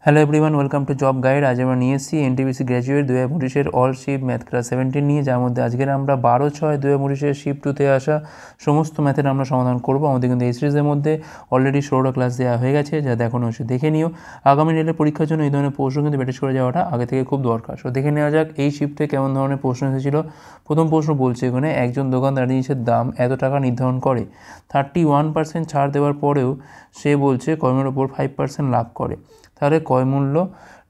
Hello everyone, welcome to Job Guide. আজ আমরা নিয়ে এসেছি এনটিপিসি গ্র্যাজুয়েট 2025-এর অল শিফট ম্যাথ ক্লাস 17 নিয়ে, যার মধ্যে আজকের আমরা 12/6/2025-এর শিফট 2-তে আসা সমস্ত ম্যাথের আমরা সমাধান করবো। আমাদের কিন্তু এই সিরিজের মধ্যে অলরেডি 16টা ক্লাস দেওয়া হয়ে গেছে, যা দেখানো হচ্ছে দেখে নিও। আগামী রেলের পরীক্ষার জন্য এই ধরনের প্রশ্ন কিন্তু প্র্যাকটিস করে যাওয়াটা আগে থেকে খুব দরকার। সো দেখে নেওয়া যাক এই শিফটে কেমন ধরনের প্রশ্ন এসেছিল। প্রথম প্রশ্ন বলছে এখানে, একজন দোকানদার জিনিসের দাম এত টাকা নির্ধারণ করে, 31% ছাড় দেওয়ার পরেও সে বলছে কর্মের ওপর 5% লাভ করে, তাহলে কয় মূল্য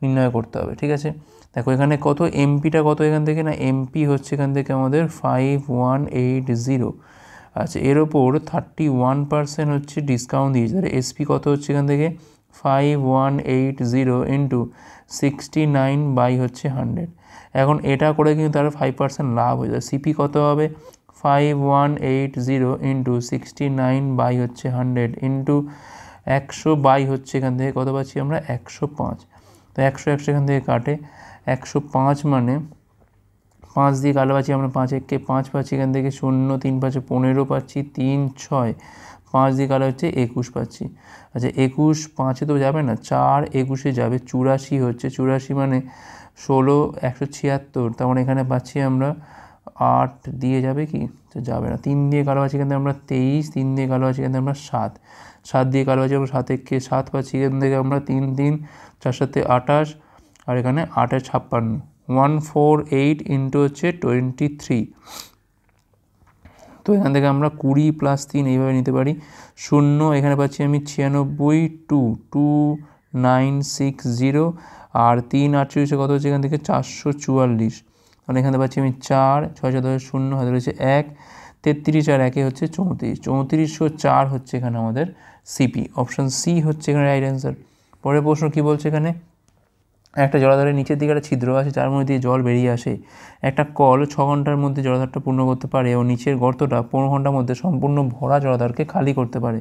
নির্ণয় করতে হবে। ঠিক আছে, দেখো এখানে কত এমপিটা কত এখান থেকে, না এমপি হচ্ছে এখান থেকে আমাদের 5180। আচ্ছা, এর ওপর 31% হচ্ছে ডিসকাউন্ট দিয়েছে, তাহলে এসপি কত হচ্ছে এখান থেকে 5180 ইন্টু 69 বাই হচ্ছে 100। এখন এটা করে কিন্তু তার 5% লাভ হয়ে যায়। সিপি কত হবে 5180 ইন্টু 69 বাই হচ্ছে 100 ইন্টু 100 বাই হচ্ছে এখান থেকে কত পাচ্ছি আমরা 105। তো 100 এখান থেকে কাটে, 105 মানে 5 দিয়ে কালো পাচ্ছি আমরা, 5 একে 5 পাচ্ছি এখান থেকে, 0 3 5 15 পাচ্ছি, 3 6 5 দিয়ে কালো হচ্ছে 21 পাচ্ছি। আচ্ছা 21 5-এ তো যাবে না, 4 21-এ যাবে, 84 হচ্ছে, 84 মানে 16 176, তার মানে এখানে পাচ্ছি আমরা 8 দিয়ে যাবে কি, তো যাবে না। 3 দিয়ে কালো পাচ্ছি এখান থেকে আমরা 23, 3 দিয়ে কালো পাচ্ছি এখান থেকে আমরা 7, 7 দিয়ে কালো পাচ্ছি আমরা 7 একে 7 পাচ্ছি এখান থেকে আমরা 3 3 4 7 28, আর এখানে 8 56, 148 ইন্টু হচ্ছে 23। তো এখান থেকে আমরা 20 প্লাস 3 এইভাবে নিতে পারি। 0 এখানে পাচ্ছি আমি 96, 2960, আর 3 48 কত হচ্ছে এখান থেকে 444, মানে এখানে পাচ্ছি আমি 4, 6 7 0 হাতে রয়েছে 1, 33 আর 1 হচ্ছে 34, 3404 হচ্ছে এখানে আমাদের সিপি। অপশান সি হচ্ছে এখানে রাইট অ্যান্সার। পরের প্রশ্ন কী বলছে এখানে, একটা জলাধারের নিচের দিকে একটা ছিদ্র আছে, যার মধ্যে দিয়ে জল বেরিয়ে আসে। একটা কল 6 ঘন্টার মধ্যে জলাধারটা পূর্ণ করতে পারে এবং নিচের গর্তটা 15 ঘন্টার মধ্যে সম্পূর্ণ ভরা জলাধারকে খালি করতে পারে।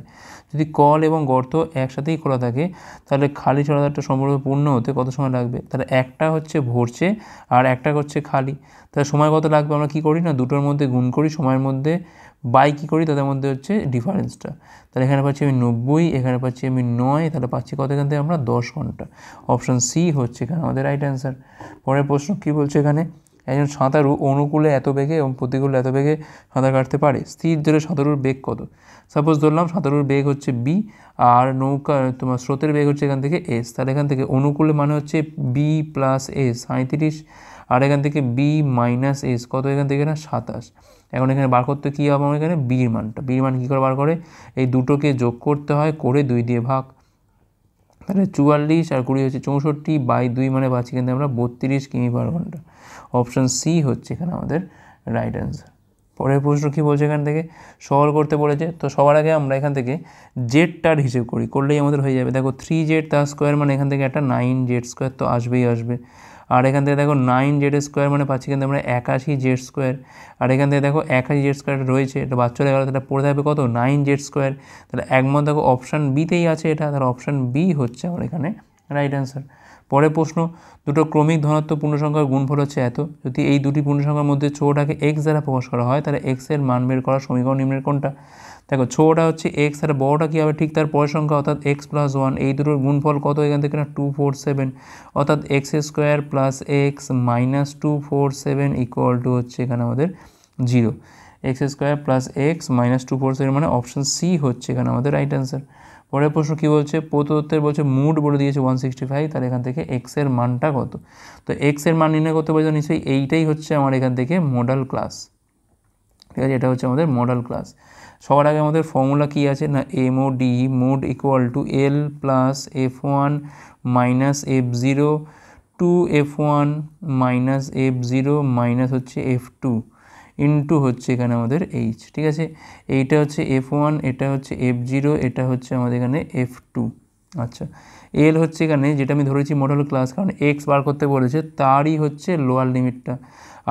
যদি কল এবং গর্ত একসাথেই খোলা থাকে, তাহলে খালি জলাধারটা সম্পূর্ণ পূর্ণ হতে কত সময় লাগবে? তাহলে একটা হচ্ছে ভরছে আর একটা হচ্ছে খালি, তাহলে সময় কত লাগবে? আমরা কী করি না, দুটোর মধ্যে গুণ করি, সময়ের মধ্যে বাই কী করি, তাদের মধ্যে হচ্ছে ডিফারেন্সটা। তাহলে এখানে পাচ্ছি আমি 90, এখানে পাচ্ছি আমি 9, তাহলে পাচ্ছি কত এখান থেকে আমরা 10 ঘন্টা। অপশান সি হচ্ছে এখানে আমাদের রাইট অ্যান্সার। পরের প্রশ্ন কী বলছে এখানে, একজন সাঁতারু অনুকূলে এত বেগে এবং প্রতিকূলে এত বেগে সাঁতার কাটতে পারে, স্থির জলে সাঁতারুর বেগ কত? সাপোজ ধরলাম সাঁতারুর বেগ হচ্ছে বি, আর নৌকা তোমার স্রোতের বেগ হচ্ছে এখান থেকে এস, তাহলে এখান থেকে অনুকূলে মানে হচ্ছে বি প্লাস এস 37, আর এখান থেকে বি মাইনাস এস কত এখান থেকে না 27। এখন এখানে বার করতে কী হবে, আমার এখানে বির মানটা, বির মান কী করে বার করে, এই দুটোকে যোগ করতে হয়, করে 2 দিয়ে ভাগ, তাহলে 44 আর 20 হচ্ছে 64 বাই 2 মানে পাচ্ছি কিন্তু আমরা 32 কিমি পার ঘন্টা। অপশান সি হচ্ছে এখানে আমাদের রাইট অ্যান্সার। পরের প্রশ্ন কী বলছে, এখান থেকে সলভ করতে বলেছে। তো সবার আগে আমরা এখান থেকে জেডটার হিসেব করি, করলেই আমাদের হয়ে যাবে। দেখো 3z তার স্কোয়ার মানে এখান থেকে একটা 9z স্কোয়ার তো আসবেই আসবে, আর এখান থেকে দেখো 9z স্কোয়ার মানে পাচ্ছি কিন্তু আমরা 81z স্কোয়ার, আর এখান থেকে দেখো 81z স্কোয়ার রয়েছে, এটা বাদ চলে গেল, তাহলে পড়ে থাকবে কত 9z স্কোয়ার। তাহলে একমত দেখো অপশান বিতেই আছে এটা, তাহলে অপশান বি হচ্ছে আমার এখানে রাইট অ্যান্সার। পরের প্রশ্ন, দুটো ক্রমিক ধনাত্মক পূর্ণসংখ্যার গুণফল হচ্ছে এত, যদি এই দুটি পূর্ণসংখ্যার মধ্যে ছোটটাকে এক্স দ্বারা প্রকাশ করা হয়, তাহলে এক্স এর মান বের করার সমীকরণ নিম্নের কোনটা? দেখো ছোটটা হচ্ছে এক্স আর বড়টা কী হবে, ঠিক তার পরের সংখ্যা, অর্থাৎ এক্স প্লাস 1, এই দুটোর গুণফল কত এখান থেকে না 247, অর্থাৎ x square plus x minus 247 equal to হচ্ছে এখানে আমাদের 0। X square plus x minus 247 মানে অপশান সি হচ্ছে এখানে আমাদের রাইট অ্যান্সার। পরের প্রশ্ন কী বলছে, প্রদত্তের বলছে মুড বলে দিয়েছে 165, তাহলে এখান থেকে এক্স এর মানটা কত? তো এক্স এর মান নির্ণয় করতে পারি নিশ্চয়ই, এইটাই হচ্ছে আমার এখান থেকে মডেল ক্লাস। ঠিক আছে, এটা হচ্ছে আমাদের মডেল ক্লাস। সবার আগে আমাদের ফর্মুলা কী আছে না, MOD mode equal to L plus F1 minus F0 to F1 minus F0 minus হচ্ছে F2 ইন্টু হচ্ছে এখানে আমাদের এইচ। ঠিক আছে, এইটা হচ্ছে F1, এটা হচ্ছে F0, এটা হচ্ছে আমাদের এখানে F2। আচ্ছা, এল হচ্ছে এখানে যেটা আমি ধরেছি মডেল ক্লাস, কারণ এক্স বার করতে বলেছে, তারই হচ্ছে লোয়ার লিমিটটা।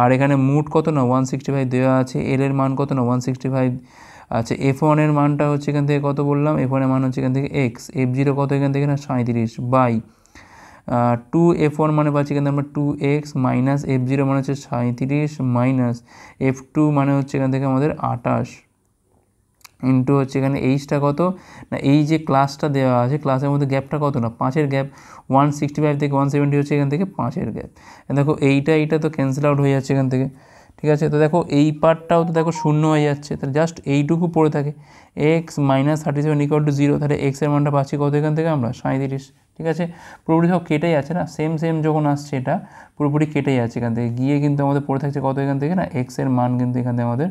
আর এখানে মুড কত না 165 দেওয়া আছে, এল এর মান কত না 165। আচ্ছা, F1 এর মানটা হচ্ছে এখান থেকে কত বললাম, F1 এর মান হচ্ছে এখান থেকে এক্স, F0 কত এখান থেকে না 37 বাই 2F1 মানে পাচ্ছি এখান থেকে আমরা 2x মাইনাস F0 মানে হচ্ছে 37 মাইনাস F2 মানে হচ্ছে এখান থেকে আমাদের 28 ইন্টু হচ্ছে এখানে এইচটা কত না, এই যে ক্লাসটা দেওয়া আছে ক্লাসের মধ্যে গ্যাপটা কত না 5-এর গ্যাপ, 165 থেকে 170 হচ্ছে এখান থেকে 5-এর গ্যাপ। দেখো এইটা তো ক্যান্সেল আউট হয়ে যাচ্ছে এখান থেকে, ঠিক আছে। তো দেখো এই পার্টটাও তো দেখো শূন্য হয়ে যাচ্ছে, তাহলে জাস্ট এইটুকু পড়ে থাকে এক্স মাইনাস 37 ইকুয়াল টু 0, তাহলে এক্সের মানটা পাচ্ছি কত এখান থেকে আমরা 37, ঠিক আছে। পুরোপুরি সব কেটেই আছে না, সেম যখন আসছে এটা পুরোপুরি কেটেই আছে এখান থেকে, গিয়ে কিন্তু আমাদের পড়ে থাকছে কত এখান থেকে না এক্সের মান কিন্তু এখান থেকে আমাদের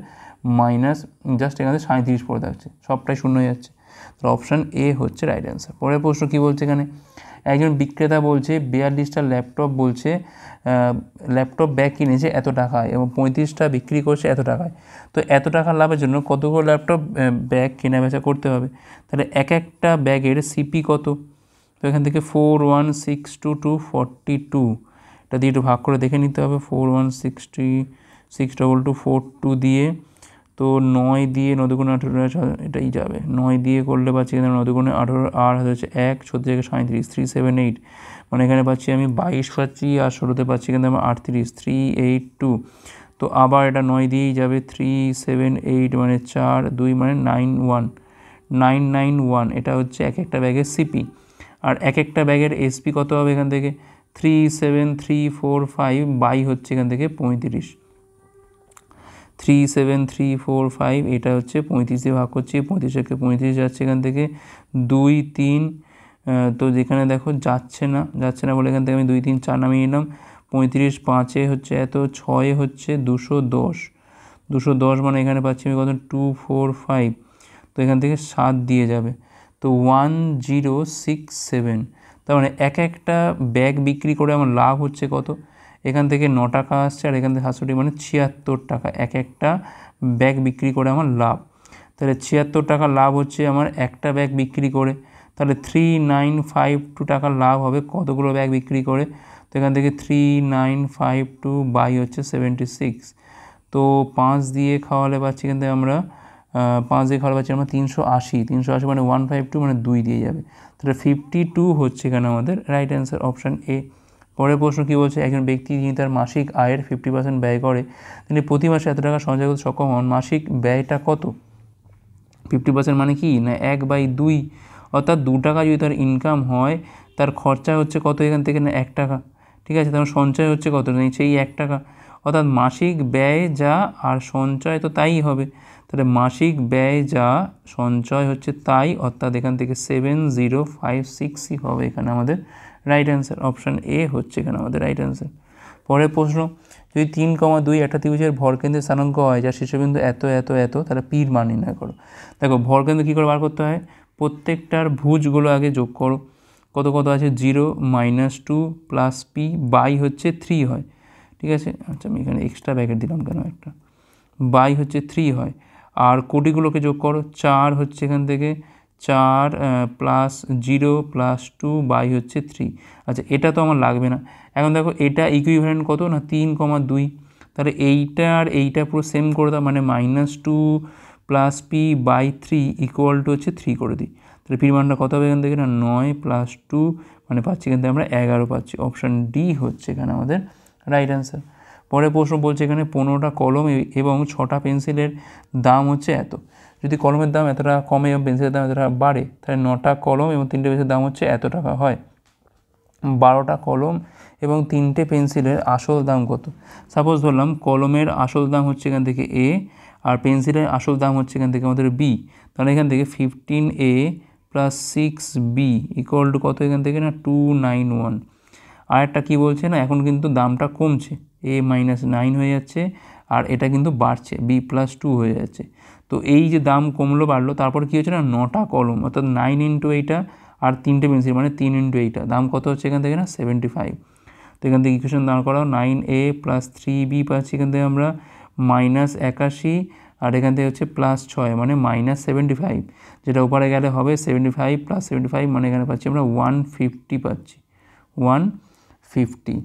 মাইনাস জাস্ট এখান থেকে 37 পড়ে থাকছে, সবটাই শূন্য হয়ে যাচ্ছে। তো অপশান এ হচ্ছে রাইট অ্যান্সার। পরের প্রশ্ন কী বলছে এখানে, একজন বিক্রেতা বলছে 42টা ল্যাপটপ বলছে ল্যাপটপ ব্যাগ কিনেছে এত টাকায় এবং 35টা বিক্রি করছে এত টাকায়। তো এত টাকা লাভের জন্য কতগুলো ল্যাপটপ ব্যাগ কেনা বেচা করতে হবে, তাহলে এক একটা ব্যাগের সিপি কত। তো এখান থেকে 4162 এটা দিয়ে একটু ভাগ করে দেখে নিতে হবে, 41662242 দিয়ে, তো 9 দিয়ে 9 দুগুণে 18, এটাই যাবে 9 দিয়ে করলে পাচ্ছি এখানে 9 দুগুণে 18 আর হচ্ছে 1 14 থেকে 37 378, মানে এখানে পাচ্ছি আমি 22 পাচ্ছি আর 16তে পাচ্ছি এখানে আমার 38 382, তো আবার এটা 9 দিয়েই যাবে 378 মানে 4 2 মানে 991, এটা হচ্ছে এক একটা ব্যাগের সিপি। আর এক একটা ব্যাগের এসপি কত হবে এখান থেকে 37345 বাই হচ্ছে এখান থেকে 35, 37345 এটা হচ্ছে 35 দিয়ে ভাগ করছি, 35 যাচ্ছে এখান থেকে 2 3, তো যেখানে দেখো যাচ্ছে না বলে এখান থেকে আমি 2 3 4 নামিয়ে নিলাম, 35 5-এ হচ্ছে এত, 6-এ হচ্ছে 210 মানে এখানে পাচ্ছি আমি কত 245, তো এখান থেকে 7 দিয়ে যাবে, তো 1067, তার মানে এক একটা ব্যাগ বিক্রি করে আমার লাভ হচ্ছে কত, এখান থেকে 9 টাকা আসছে আর এখান থেকে 67 মানে 76 টাকা এক একটা ব্যাগ বিক্রি করে আমার লাভ। তাহলে 76 টাকা লাভ হচ্ছে আমার একটা ব্যাগ বিক্রি করে, তাহলে 3952 টাকা লাভ হবে কতগুলো ব্যাগ বিক্রি করে, তো এখান থেকে 3952 বাই হচ্ছে 76, তো 5 দিয়ে খাওয়ালে পাচ্ছি এখান থেকে আমরা 5 দিয়ে খাওয়ালে পাচ্ছি আমরা 380 মানে 152 মানে 2 দিয়ে যাবে, তাহলে 52 হচ্ছে এখানে আমাদের রাইট অ্যান্সার অপশান এ। পরের প্রশ্ন কী বলছে, একজন ব্যক্তি যিনি তার মাসিক আয়ের 50% ব্যয় করে তিনি প্রতি মাসে এত টাকা সঞ্চয় করতে সক্ষম হন, মাসিক ব্যয়টা কত। 50% মানে কি না 1/2, অর্থাৎ 2 টাকা যদি তার ইনকাম হয় তার খরচা হচ্ছে কত এখান থেকে না 1 টাকা, ঠিক আছে। তার সঞ্চয় হচ্ছে কত নেই সেই 1 টাকা, অর্থাৎ মাসিক ব্যয় যা আর সঞ্চয় তো তাই হবে, তাহলে মাসিক ব্যয় যা সঞ্চয় হচ্ছে তাই, অর্থাৎ এখান থেকে 7056 হবে এখানে আমাদের রাইট অ্যান্সার অপশান এ হচ্ছে এখানে আমাদের রাইট অ্যান্সার। পরের প্রশ্ন, যদি 3,2 একটা ত্রিভুজের ভরকেন্দ্রের স্থানাঙ্ক হয় যার শীর্ষবিন্দু এত এত এত, তাহলে পির মান নির্ণয় করো। দেখো ভরকেন্দ্র কী করে বার করতে হয়, প্রত্যেকটার ভুজগুলো আগে যোগ করো, কত আছে 0 -2 প্লাস পি বাই হচ্ছে 3 হয়, ঠিক আছে। আচ্ছা আমি এখানে এক্সট্রা ব্র্যাকেট দিলাম কেন, একটা বাই হচ্ছে 3 হয়, আর কোটিগুলোকে যোগ করো 4 হচ্ছে এখান থেকে 4 প্লাস 0 প্লাস 2 বাই হচ্ছে 3। আচ্ছা এটা তো আমার লাগবে না, এখন দেখো এটা ইকুইভ্যালেন্ট কত না 3,2, তাহলে এইটা আর এইটা পুরো সেম করে দাও, মানে -2 plus P by 3 equal to হচ্ছে 3 করে দিই, তাহলে পির মানটা কত হবে এখান থেকে না 9 প্লাস 2 মানে পাচ্ছি এখান থেকে আমরা 11 পাচ্ছি, অপশান ডি হচ্ছে এখানে আমাদের রাইট অ্যান্সার। পরের প্রশ্ন বলছে এখানে 15টা কলম এবং 6টা পেন্সিলের দাম হচ্ছে এত, যদি কলমের দাম এত টাকা কমে এবং পেন্সিলের দাম এত টাকা বাড়ে, তাহলে 9টা কলম এবং 3টে পেন্সিলের দাম হচ্ছে এত টাকা হয়। 12টা কলম এবং 3টে পেন্সিলের আসল দাম কত। সাপোজ ধরলাম কলমের আসল দাম হচ্ছে এখান থেকে এ আর পেন্সিলের আসল দাম হচ্ছে এখান থেকে আমাদের বি, তাহলে এখান থেকে 15A plus 6B equal to কত এখান থেকে না 291। আর একটা কী বলছে না, এখন কিন্তু দামটা কমছে, A -9 হয়ে যাচ্ছে আর এটা কিন্তু বাড়ছে B +2 হয়ে যাচ্ছে। তো এই যে দাম কমলো বাড়লো, তারপর কী হচ্ছে না 9টা কলম অর্থাৎ 9 ইন্টু এইটা আর 3টে পেন্সিল মানে 3 ইন্টু এইটা, দাম কত হচ্ছে এখান থেকে না 75। তো এখান থেকে ইকুয়েশন দাঁড় করাও 9A প্লাস 3B পাচ্ছি এখান থেকে আমরা -81 আর এখান থেকে হচ্ছে +6 মানে -75, যেটা উপরে গেলে হবে 75 + 75 মানে এখানে পাচ্ছি আমরা 150 পাচ্ছি 150।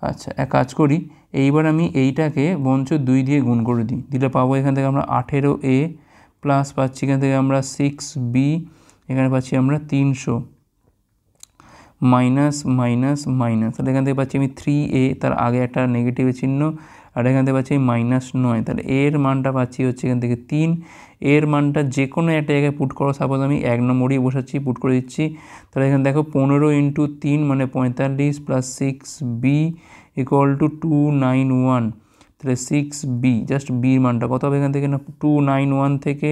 আচ্ছা এক কাজ করি, এইবার আমি এইটাকে বঞ্চ 2 দিয়ে গুণ করে দিলে পাবো এখান থেকে আমরা 18A প্লাস পাচ্ছি এখান থেকে আমরা 6B, এখানে পাচ্ছি আমরা 300 মাইনাস মাইনাস মাইনাস, তাহলে এখান থেকে পাচ্ছি আমি 3A, তার আগে একটা নেগেটিভ চিহ্ন আর এখান থেকে পাচ্ছি -9, তাহলে এর মানটা পাচ্ছি হচ্ছে এখান থেকে 3। এর মানটা যে কোনো একটা জায়গায় পুট করো, সাপোজ আমি 1 নম্বরই বসাচ্ছি, পুট করে দিচ্ছি। তাহলে এখানে দেখো 15 × 3 মানে 45 + 6b = 291। তাহলে 6b, জাস্ট বির মানটা কত হবে এখান থেকে না, 291 থেকে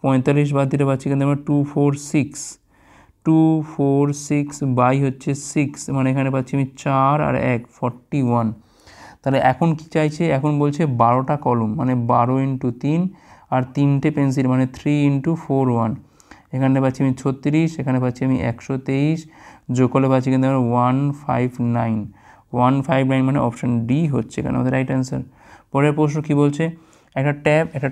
45 বাদ দিতে পারছি এখান থেকে আমরা 246 বাই হচ্ছে 6, মানে এখানে পাচ্ছি আমি 4 আর 1 41। তাহলে এখন কি চাইছে, এখন বলছে 12টা কলম, মানে 12 × 3 আর 3টে পেন্সিল, মানে 3 × 4 1। এখানে পাচ্ছি আমি 36, এখানে পাচ্ছি আমি 123, যোগ করলে পাচ্ছি কিন্তু আমরা 159 মানে অপশান ডি হচ্ছে এখানে আমাদের রাইট অ্যান্সার। পরের প্রশ্ন কি বলছে, একটা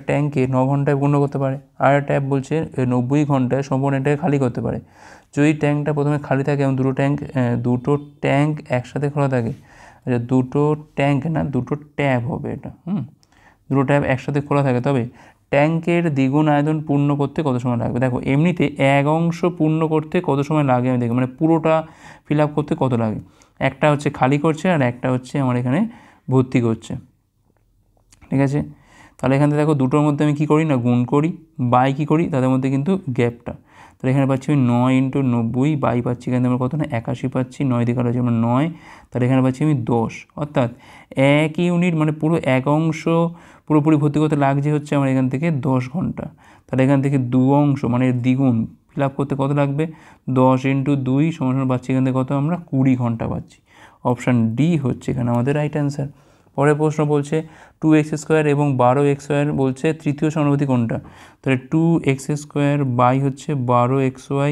ট্যাঙ্কে 9 ঘন্টায় পূর্ণ করতে পারে, আর একটা ট্যাপ বলছে 90 ঘন্টায় সম্পূর্ণ এটাকে খালি করতে পারে। যদি ট্যাঙ্কটা প্রথমে খালি থাকে এবং দুটো ট্যাঙ্ক একসাথে খোলা থাকে, আচ্ছা দুটো ট্যাঙ্ক না, দুটো ট্যাপ হবে এটা, দুটো ট্যাপ একসাথে খোলা থাকে, তবে ট্যাঙ্কের দ্বিগুণ আয়তন পূর্ণ করতে কত সময় লাগবে। দেখো এমনিতে এক অংশ পূর্ণ করতে কত সময় লাগে আমি দেখি, মানে পুরোটা ফিল আপ করতে কত লাগে। একটা হচ্ছে খালি করছে আর একটা হচ্ছে আমার এখানে ভর্তি করছে, ঠিক আছে। তাহলে এখানে দেখো দুটোর মধ্যে আমি কী করি না, গুণ করি, বাই কী করি, তাদের মধ্যে কিন্তু গ্যাপটা। তাহলে এখানে পাচ্ছি আমি 9 × 90, বাই পাচ্ছি এখানে আমরা কত না 81 পাচ্ছি, 9 দিয়ে কাটা হচ্ছে আমরা 9, তাহলে এখানে পাচ্ছি আমি 10। অর্থাৎ 1 ইউনিট মানে পুরো এক অংশ পুরোপুরি ভর্তি করতে লাগছে হচ্ছে আমার এখান থেকে 10 ঘন্টা। তাহলে এখান থেকে 2 অংশ মানে দ্বিগুণ ফিল আপ করতে কত লাগবে, 10 × 2 = পাচ্ছি এখান থেকে কত আমরা 20 ঘন্টা পাচ্ছি। অপশান ডি হচ্ছে এখানে আমাদের রাইট অ্যান্সার। পরের প্রশ্ন বলছে 2x² এবং 12xy বলছে তৃতীয় সমানুপাতি কোনটা। তাহলে 2x² বাই হচ্ছে 12xy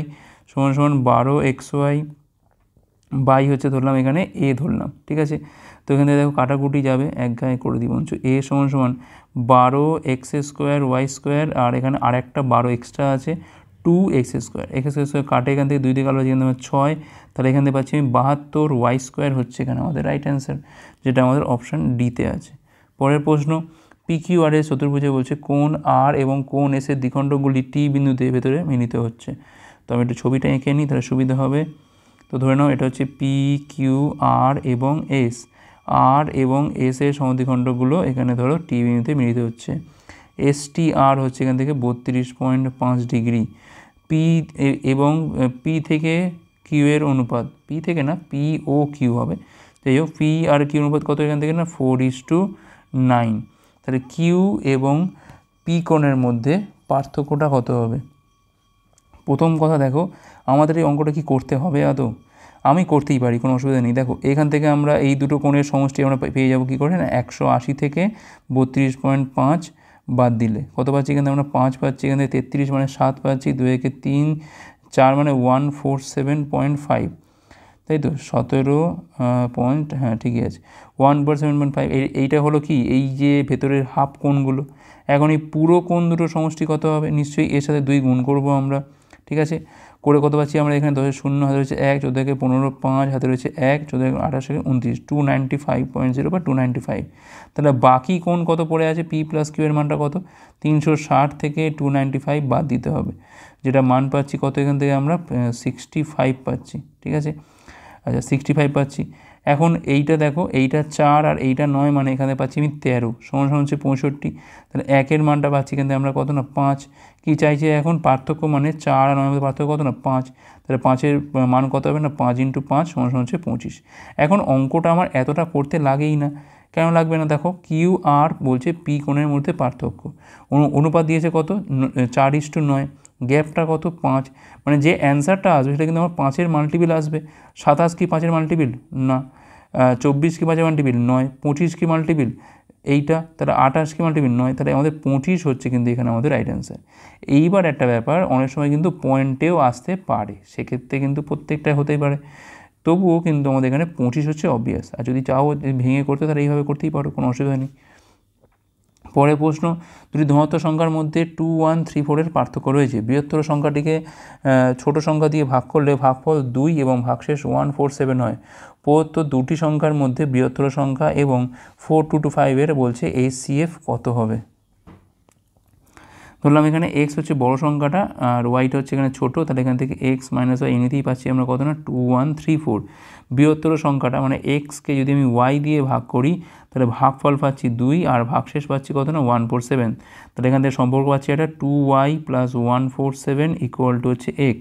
= 12xy বাই হচ্ছে ধরলাম এখানে a ধরলাম, ঠিক আছে। তো এখানে দেখো কাটাকুটি যাবে, এক গায়ে করে দিব, a = 12x² y² আর এখানে আরেকটা 12 এক্সট্রা আছে 2x²। কাটে এখান থেকে 2 দিয়ে কালো যেখানে আমার 6, তাহলে এখান থেকে পাচ্ছি আমি 72 y² হচ্ছে এখানে আমাদের রাইট অ্যান্সার, যেটা আমাদের অপশান ডিতে আছে। পরের প্রশ্ন PQR এর চতুর্ভুজে বলছে কোণ আর এবং কোণ এস এর দ্বিখণ্ডকগুলি টি বিন্দুতে ভেতরে মিলিত হচ্ছে। তো আমি একটু ছবিটা এঁকে নিই, তাহলে সুবিধা হবে। তো ধরে নাও এটা হচ্ছে PQR এবং S, আর এবং এস এর সমদ্বিখণ্ডকগুলো এখানে ধরো টি বিন্দুতে মিলিত হচ্ছে। STR হচ্ছে এখান থেকে 32.5 ডিগ্রি। পি এবং পি থেকে কিউ এর অনুপাত, পি থেকে না POQ হবে, যাই হোক পি আর কিউ অনুপাত কত এখান থেকে না 4:9। তাহলে কিউ এবং পি কোণের মধ্যে পার্থক্যটা কত হবে। প্রথম কথা দেখো আমাদের এই অঙ্কটা কি করতে হবে আদৌ, আমি করতেই পারি, কোনো অসুবিধা নেই। দেখো এখান থেকে আমরা এই দুটো কোণের সমষ্টি আমরা পেয়ে যাবো কী করে না, 180 থেকে 32.5 বাদ দিলে কত পাচ্ছি, এখানে আমরা 5 পাচ্ছি, এখানে 33 মানে 7 পাচ্ছি, 2 একে 3 4 মানে 147.5, তাই তো 17 পয়েন্ট, হ্যাঁ ঠিকই আছে 147.5। এইটা হলো কি, এই যে ভেতরের হাফ কোণগুলো। এখন এই পুরো কোণ দুটো সমষ্টি কত হবে, নিশ্চয়ই এর সাথে 2 গুণ করবো আমরা, ঠিক আছে। করে কত পাচ্ছি আমরা এখানে 10 0 হাতে রয়েছে 1, 14 × 15 5 হাতে রয়েছে 1, 14 × 28 29, 295.0 বা 295। তাহলে বাকি কোণ কত পড়ে আছে, P + Q এর মানটা কত, 360 থেকে 295 বাদ দিতে হবে, যেটা মান পাচ্ছি কত এখান থেকে আমরা 65 পাচ্ছি, ঠিক আছে। আচ্ছা 65 পাচ্ছি। এখন এইটা দেখো, এইটা 4 আর এইটা 9, মানে এখানে পাচ্ছি আমি 13 = হচ্ছে 65। তাহলে 1 এর মানটা পাচ্ছি এখান থেকে আমরা কত না 5। কী চাইছে এখন, পার্থক্য মানে 4 আর 9 মধ্যে পার্থক্য কত না 5। তাহলে 5-এর মান কত হবে না 5 × 5 = হচ্ছে 25। এখন অঙ্কটা আমার এতটা করতে লাগেই না, কেন লাগবে না, দেখো কিউ আর বলছে পি কোণের মধ্যে পার্থক্য, অনুপাত দিয়েছে কত 4:9, গ্যাপটা কত 5, মানে যে অ্যান্সারটা আসবে সেটা কিন্তু আমার 5-এর মাল্টিপিল আসবে। 27 কি 5-এর মাল্টিপিল না, 24 কি 5-এর মাল্টিপিল নয়, 25 কি মাল্টিপিল এইটা, তাহলে 28 কি মাল্টিপিল নয়, তাহলে আমাদের 25 হচ্ছে কিন্তু এখানে আমাদের রাইট অ্যান্সার। এইবার একটা ব্যাপার, অনেক সময় কিন্তু পয়েন্টেও আসতে পারে, সেক্ষেত্রে কিন্তু প্রত্যেকটাই হতেই পারে, তবুও কিন্তু আমাদের এখানে 25 হচ্ছে অবভিয়াস। আর যদি চাও ভেঙে করতে তাহলে এইভাবে করতেই পারো, কোনো অসুবিধা নেই। পরের প্রশ্ন, দুটি ধনাত্মক সংখ্যার মধ্যে 2 1 3 4 এর পার্থক্য রয়েছে। বৃহত্তর সংখ্যাটিকে ছোট সংখ্যা দিয়ে ভাগ করলে ভাগফল 2 এবং ভাগশেষ 147 হয়। প্রদত্ত দুটি সংখ্যার মধ্যে বৃহত্তর সংখ্যা এবং 4 2 to 5 এর বলছে HCF কত হবে। ধরলাম এখানে x হচ্ছে বড় সংখ্যাটা আর ওয়াইটা হচ্ছে এখানে ছোটো, তাহলে এখান থেকে x - y এমনিতেই পাচ্ছি আমরা কত না 2 1 3 4। বৃহত্তর সংখ্যাটা মানে এক্সকে যদি আমি y দিয়ে ভাগ করি তাহলে ভাগফল পাচ্ছি 2 আর ভাগশেষ পাচ্ছি কত না 147। তাহলে এখান থেকে সম্পর্ক পাচ্ছি এটা 2y + 147 = হচ্ছে x।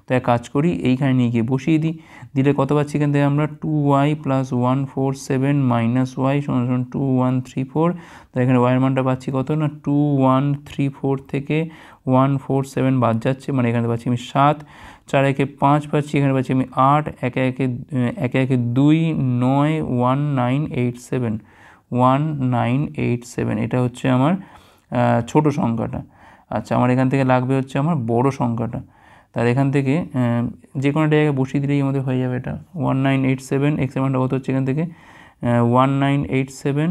তো এক কাজ করি, এইখানে নিয়ে গিয়ে বসিয়ে দিই, দিলে কত পাচ্ছি এখান থেকে আমরা 2y + 147 - y = 2134। তো এখানে y এর মানটা পাচ্ছি কত না 2134 থেকে 147 বাদ যাচ্ছে, মানে এখানে পাচ্ছি আমি 7, 4 একে 5 পাচ্ছি, এখানে পাচ্ছি আমি 8, একে একে 2, 9, 1987। এটা হচ্ছে আমার ছোট সংখ্যাটা। আচ্ছা, আমার এখান থেকে লাগবে হচ্ছে আমার বড় সংখ্যাটা। তাহলে এখান থেকে যে কোনো জায়গায় বসিয়ে দিলেই আমাদের হয়ে যাবে এটা 1987। এক্স এর মানটা কত হচ্ছে এখান থেকে 1987,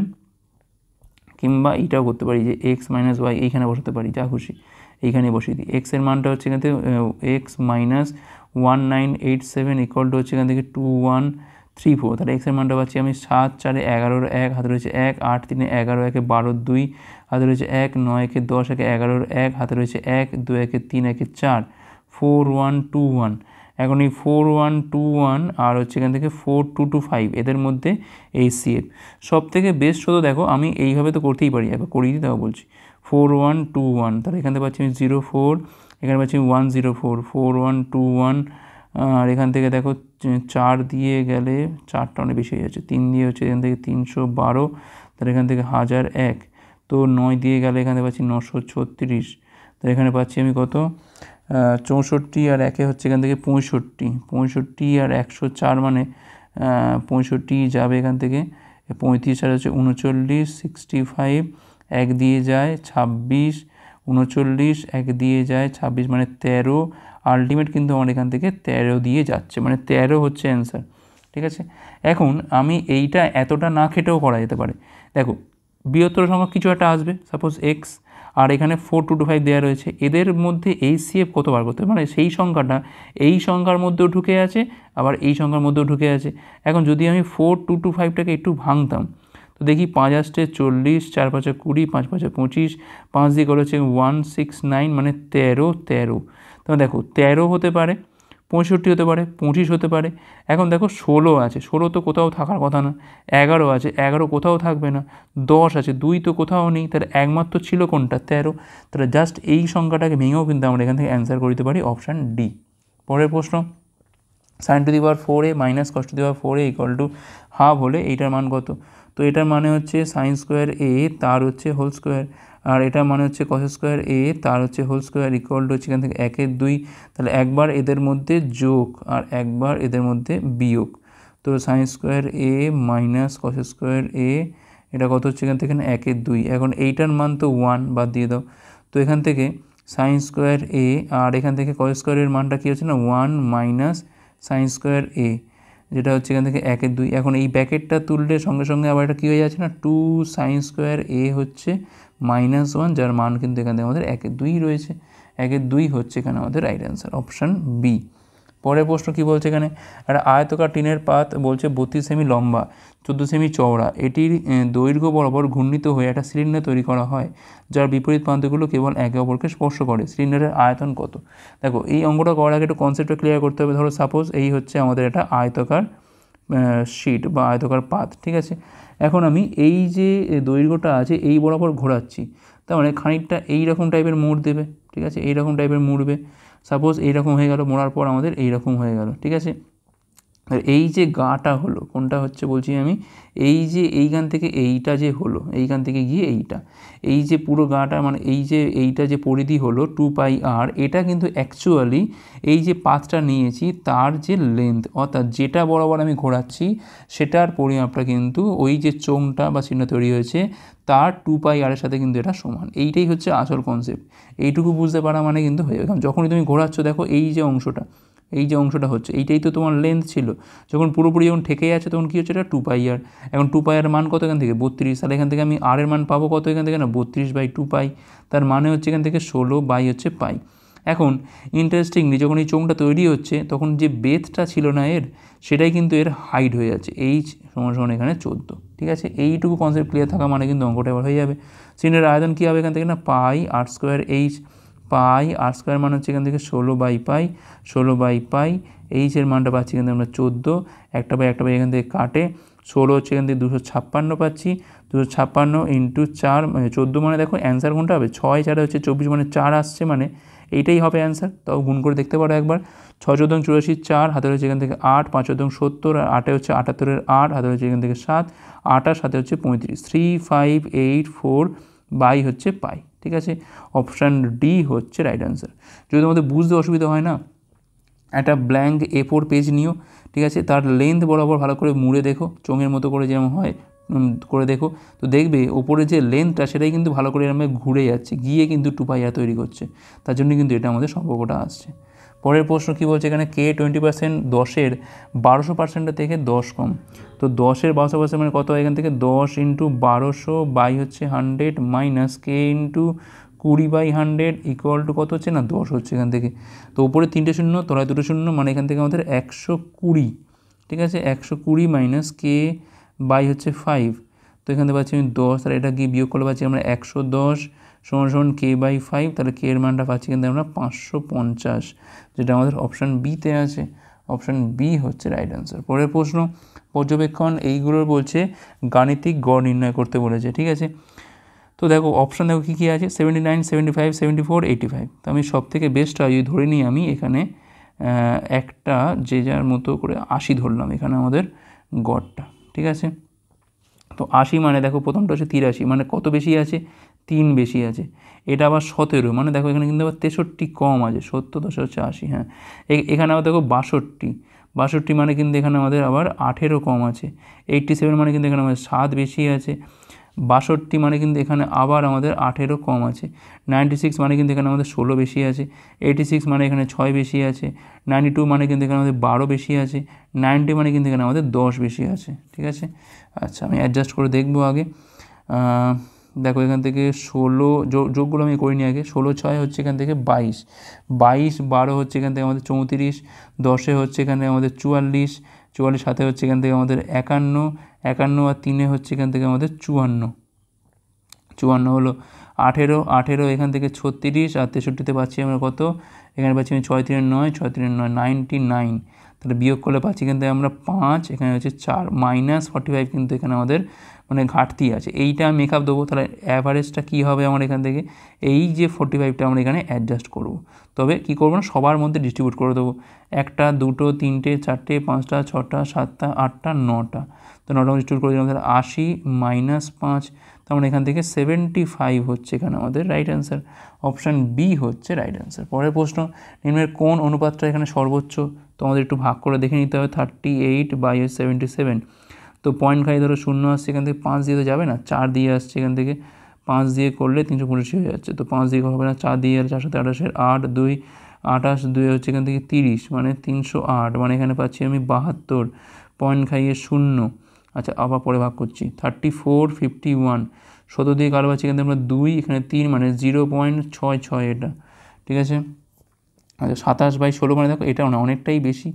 কিংবা এইটাও করতে পারি যে x - y এইখানে বসাতে পারি, যা খুশি এইখানে বসিয়ে দিই। এক্স এর মানটা হচ্ছে এখান থেকে x - 1987 = হচ্ছে এখান থেকে 2134। তাহলে এক্স এর মানটা পাচ্ছি আমি 7, 4 এ 11, 1 হাতে রয়েছে 1, 8, 3 এ 11, 1 এ 12, 2 হাতে রয়েছে 1, 9 একে 10, 1 এ 11, 1 হাতে রয়েছে 1, 2 একে 3, 1 এ 4, 4121। এখন এই 4121 আর হচ্ছে এখান থেকে 4225 এদের মধ্যে HCF সব থেকে বেস্ট হতো। দেখো আমি এইভাবে তো করতেই পারি, একবার করিয়ে দিই, তাও বলছি 4121। তাহলে এখান থেকে পাচ্ছি আমি 04, এখানে পাচ্ছি 104, 4121। আর এখান থেকে দেখো 4 দিয়ে গেলে 4টা অনেক বেশি হয়ে যাচ্ছে, 3 দিয়ে হচ্ছে এখান থেকে 312, তাহলে এখান থেকে 1001। তো 9 দিয়ে গেলে এখানে পাচ্ছি 936। তাহলে এখানে পাচ্ছি আমি কত 64 আর 1 হচ্ছে এখান থেকে 65 আর 104, মানে 65 যাবে এখান থেকে, 35 আর হচ্ছে 39, 65, 1 দিয়ে যায় 26, 39, 1 দিয়ে যায় 26, মানে 13। আলটিমেট কিন্তু আমার এখান থেকে 13 দিয়ে যাচ্ছে, মানে 13 হচ্ছে অ্যান্সার। ঠিক আছে, এখন আমি এইটা এতটা না খেটেও করা যেতে পারে। দেখো বৃহত্তর সংখ্যা কিছু একটা আসবে, সাপোজ এক্স, আর এখানে 4225 দেওয়া রয়েছে, এদের মধ্যে HCF কত বার করতে হবে, মানে সেই সংখ্যাটা এই সংখ্যার মধ্যেও ঢুকে আছে, আবার এই সংখ্যার মধ্যেও ঢুকে আছে। এখন যদি আমি 4225টাকে একটু ভাঙতাম, তো দেখি 5 আসছে 40, 4 5 20, 5 5 25, 5 দিয়ে করে হচ্ছে 169, মানে 13। তবে দেখো 13 হতে পারে, 65 হতে পারে, 25 হতে পারে। এখন দেখো 16 আছে, 16 তো কোথাও থাকার কথা না। 11 আছে, 11 কোথাও থাকবে না। 10 আছে, 2 তো কোথাও নেই, তাহলে একমাত্র ছিল কোনটা 13। তাহলে জাস্ট এই সংখ্যাটাকে ভেঙেও কিন্তু আমরা এখান থেকে অ্যান্সার করতে পারি অপশান ডি। পরের প্রশ্ন, sin to the power 4a - cos to the power 4a = half হলে এইটার মান কত? তো এটার মানে হচ্ছে sin স্কোয়ার a তার হচ্ছে হোল স্কোয়ার, আর এটার মানে হচ্ছে cos স্কোয়ার a তার হচ্ছে হোল স্কোয়ার = হচ্ছে এখান থেকে 1 2। তাহলে একবার এদের মধ্যে যোগ আর একবার এদের মধ্যে বিয়োগ। তো sin square a - cos square a এটা কত হচ্ছে এখান থেকে 1 2। এখন এইটার মান তো 1, বাদ দিয়ে দাও। তো এখান থেকে sin স্কোয়ার a আর এখান থেকে cos স্কোয়ারের মানটা কী হচ্ছে না 1 - sin স্কোয়ার a, যেটা হচ্ছে এখান থেকে 1 2। এখন এই ব্র্যাকেটটা তুললে সঙ্গে সঙ্গে আবার এটা কী হয়ে যাচ্ছে না 2 sin স্কোয়ার a হচ্ছে -1, যার মান কিন্তু এখানে আমাদের 1 2 রয়েছে। 1 2 হচ্ছে এখানে আমাদের রাইট অ্যান্সার, অপশান বি। পরের প্রশ্ন কী বলছে এখানে, একটা আয়তকার টিনের পাত বলছে 32 সেমি লম্বা, 14 সেমি চওড়া, এটির দৈর্ঘ্য বরাবর ঘূর্ণিত হয়ে একটা সিলিন্ডার তৈরি করা হয়, যার বিপরীত প্রান্তগুলো কেবল একে অপরকে স্পর্শ করে। সিলিন্ডারের আয়তন কত? দেখো এই অঙ্কটা করার আগে একটু কনসেপ্টটা ক্লিয়ার করতে হবে। ধরো সাপোজ এই হচ্ছে আমাদের একটা আয়তকার শিট বা আয়তকার পাত, ঠিক আছে। এখন আমি এই যে দৈর্ঘ্যটা আছে এই বরাবর ঘোরাচ্ছি, তার মানে খানিকটা এইরকম টাইপের মোড় দেবে, ঠিক আছে, এইরকম টাইপের মুড়বে। সাপোজ এইরকম হয়ে গেল, মোড়ার পর আমাদের এইরকম হয়ে গেল, ঠিক আছে। আর এই যে গাটা হলো, কোনটা হচ্ছে বলছি আমি, এই যে এইখান থেকে এইটা যে হলো, এইখান থেকে গিয়ে এইটা, এই যে পুরো গাটা, মানে এই যে এইটা যে পরিধি হলো 2πr, এটা কিন্তু অ্যাকচুয়ালি এই যে পাথটা নিয়েছি তার যে লেন্থ, অর্থাৎ যেটা বরাবর আমি ঘোরাচ্ছি সেটার পরিমাপটা কিন্তু ওই যে চোঙটা বা চিহ্ন তৈরি হয়েছে তার 2πr এর সাথে কিন্তু এটা সমান। এইটাই হচ্ছে আসল কনসেপ্ট। এইটুকু বুঝতে পারা মানে কিন্তু হয়ে যাবে। যখনই তুমি ঘোরাচ্ছ দেখো এই যে অংশটা হচ্ছে এইটাই তো তোমার লেন্থ ছিল, যখন পুরোপুরি যখন ঠেকে যাচ্ছে তখন কী হচ্ছে এটা 2πr। এখন 2πr মান কত এখান থেকে 32, তাহলে এখান থেকে আমি r এর মান পাবো কত এখান থেকে না 32/2π, তার মানে হচ্ছে এখান থেকে 16 হচ্ছে পাই। এখন ইন্টারেস্টিংলি যখন এই চোঙটা তৈরি হচ্ছে তখন যে বেথটা ছিল না এর, সেটাই কিন্তু এর হাইট হয়ে যাচ্ছে, h সমান এখানে 14, ঠিক আছে। এইটুকু কনসেপ্ট ক্লিয়ার থাকা মানে কিন্তু অঙ্কটা এবার হয়ে যাবে। সিলিন্ডারের আয়তন কী হবে এখান থেকে না পাই r² h, পাই আর স্কোয়ার মান হচ্ছে এখান থেকে 16/পাই, 16/পাই। এইচের মানটা পাচ্ছি এখান থেকে আমরা 14, একটা বাই এখান থেকে কাটে, 16 হচ্ছে এখান থেকে 256 পাচ্ছি, 256 ইন্টু 4 মানে 14, মানে দেখো অ্যান্সার কোনটা হবে, 6 4 হচ্ছে 24, মানে 4 আসছে, মানে এইটাই হবে অ্যান্সার। তাও গুণ করে দেখতে পারো একবার। 6 14 84, 4 হাতে হচ্ছে এখান থেকে 8, 5 14 70, আর 8 হচ্ছে 78-এর 8, হাতে হচ্ছে এখান থেকে 7, 8 আর 7 হচ্ছে 35, 3584 বাই হচ্ছে পাই। ঠিক আছে, অপশান ডি হচ্ছে রাইট অ্যান্সার। যদি তোমাদের বুঝতে অসুবিধা হয় না, একটা ব্ল্যাঙ্ক A4 পেজ নিও, ঠিক আছে, তার লেন্থ বরাবর ভালো করে মুড়ে দেখো, চোঙের মতো করে যেমন হয় করে দেখো, তো দেখবে ওপরে যে লেন্থটা সেটাই কিন্তু ভালো করে এরকম ঘুরে যাচ্ছে, গিয়ে কিন্তু 2πr তৈরি করছে, তার জন্য কিন্তু এটা আমাদের সম্পর্কটা আসছে। পরের প্রশ্ন কী বলছে এখানে, কে 20% 10-এর 1200% থেকে 10 কম। তো 10-এর 1200% মানে কত হয়, এখান থেকে 10 ইন্টু 1200 বাই হচ্ছে 100 minus K into 20/100 equal to কত হচ্ছে না 10 হচ্ছে এখান থেকে। তো উপরে 3টে শূন্য, তলায় 2টো শূন্য, মানে এখান থেকে আমাদের 120, ঠিক আছে, 120 মাইনাস কে বাই হচ্ছে 5। তো এখান থেকে পাচ্ছি আমি 10, আর এটা গিয়ে বিয়োগ করলে পাচ্ছি আমরা 110 সমান k/5, তাহলে কে এর মানটা পাচ্ছি কিন্তু আমরা 550, যেটা আমাদের অপশান বিতে আছে। অপশান বি হচ্ছে রাইট অ্যান্সার। পরের প্রশ্ন, পর্যবেক্ষণ এইগুলোর বলছে গাণিতিক গড় নির্ণয় করতে বলেছে, ঠিক আছে। তো দেখো অপশান দেখো কী কী আছে, 79 75 74 85। তো আমি সব থেকে বেস্টটা যদি ধরে নিই, আমি এখানে একটা যে যার মতো করে 80 ধরলাম এখানে আমাদের গড়টা, ঠিক আছে। তো 80 মানে দেখো প্রথমটা হচ্ছে 83, মানে কত বেশি আছে, 3 বেশি আছে। এটা আবার 17, মানে দেখো এখানে কিন্তু আবার 63 কম আছে, 70 10 হচ্ছে 80, হ্যাঁ। এখানে আবার দেখো 62 মানে কিন্তু এখানে আমাদের আবার 18 কম আছে। 87 মানে কিন্তু এখানে আমাদের 7 বেশি আছে। 62 মানে কিন্তু এখানে আবার আমাদের 18 কম আছে। 96 মানে কিন্তু এখানে আমাদের 16 বেশি আছে। 86 মানে এখানে 6 বেশি আছে। 92 মানে কিন্তু এখানে আমাদের 12 বেশি আছে। 90 মানে কিন্তু এখানে আমাদের 10 বেশি আছে, ঠিক আছে। আচ্ছা, আমি অ্যাডজাস্ট করে দেখবো আগে। দেখো এখান থেকে 16 যোগগুলো আমি করিনি আগে। 16 6 হচ্ছে এখান থেকে 22, 22 12 হচ্ছে এখান থেকে আমাদের 34, 10 হচ্ছে এখানে আমাদের 44, 44 7 হচ্ছে এখান থেকে আমাদের 51, 51 আর 3 হচ্ছে এখান থেকে আমাদের 54, 54 হলো 18, 18 এখান থেকে 36, আর 63-তে পাচ্ছি আমরা কত, এখানে পাচ্ছি আমি 6 3 9, 6 3 9 99, তাহলে বিয়োগ করলে পাচ্ছি কিন্তু আমরা 5, এখানে হচ্ছে 4 মাইনাস 45, কিন্তু এখানে আমাদের মানে ঘাটতি আছে। এইটা আমি মেকআপ দেবো, তাহলে অ্যাভারেজটা কী হবে আমার এখান থেকে, এই যে 45টা আমরা এখানে অ্যাডজাস্ট করব। তবে কী করবো না, সবার মধ্যে ডিস্ট্রিবিউট করে দেবো, 1 2 3 4 5 6 7 8 9টা, তো 9টা ডিস্ট্রিবিউট করে দিলাম, তাহলে 80 মাইনাস 5, তার মানে এখান থেকে 75 হচ্ছে এখানে আমাদের রাইট অ্যান্সার। অপশান বি হচ্ছে রাইট অ্যান্সার। পরের প্রশ্ন, নিম্নের কোন অনুপাতটা এখানে সর্বোচ্চ, তো আমাদের একটু ভাগ করে দেখে নিতে হবে। 38/77, তো পয়েন্ট খাই ধরো 0 আসছে, এখান থেকে 5 দিয়ে তো যাবে না, 4 দিয়ে আসছে, এখান থেকে 5 দিয়ে করলে 385 হয়ে যাচ্ছে, তো 5 দিয়ে হবে না, 4 দিয়ে আর 4 সাথে 28, 8 2 28, 2 হচ্ছে এখান থেকে 30, মানে 308, মানে এখানে পাচ্ছি আমি 72, পয়েন্ট খাইয়ে 0। আচ্ছা, আবার পরে ভাগ করছি, 3451, 17 দিয়ে কারো পাচ্ছি এখান থেকে আমরা 2, এখানে 3, মানে 0.66 এটা, ঠিক আছে। আচ্ছা, 27/16 মানে দেখো এটাও না, অনেকটাই বেশি,